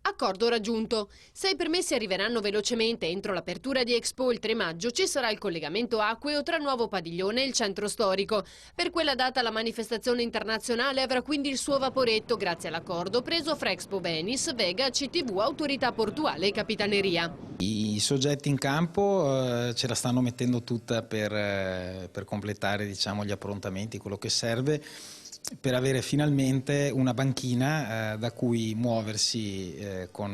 Accordo raggiunto. Se i permessi arriveranno velocemente entro l'apertura di Expo il 3 maggio ci sarà il collegamento acqueo tra Nuovo Padiglione e il centro storico. Per quella data la manifestazione internazionale avrà quindi il suo vaporetto grazie all'accordo preso fra Expo Venice, Vega, CTV, Autorità Portuale e Capitaneria. I soggetti in campo ce la stanno mettendo tutta per completare, diciamo, gli approntamenti, quello che serve per avere finalmente una banchina da cui muoversi con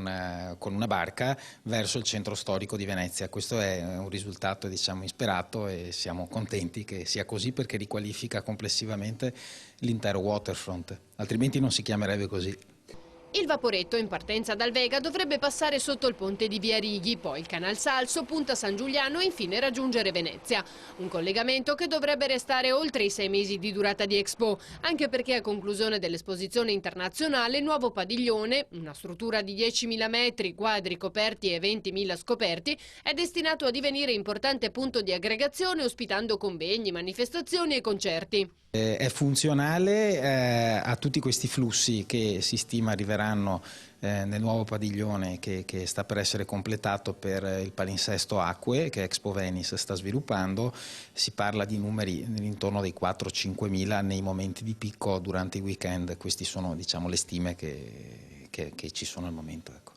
una barca verso il centro storico di Venezia. Questo è un risultato, diciamo, insperato e siamo contenti che sia così perché riqualifica complessivamente l'intero waterfront, altrimenti non si chiamerebbe così. Il vaporetto in partenza dal Vega dovrebbe passare sotto il ponte di Via Righi, poi il Canal Salso, Punta San Giuliano e infine raggiungere Venezia. Un collegamento che dovrebbe restare oltre i 6 mesi di durata di Expo, anche perché a conclusione dell'esposizione internazionale Nuovo Padiglione, una struttura di 10.000 metri quadri coperti e 20.000 scoperti, è destinato a divenire importante punto di aggregazione ospitando convegni, manifestazioni e concerti. È funzionale a tutti questi flussi che si stima arriveranno nel nuovo padiglione che sta per essere completato per il palinsesto acque che Expo Venice sta sviluppando. Si parla di numeri intorno dei 4-5 mila nei momenti di picco durante i weekend. Queste sono, diciamo, le stime che ci sono al momento.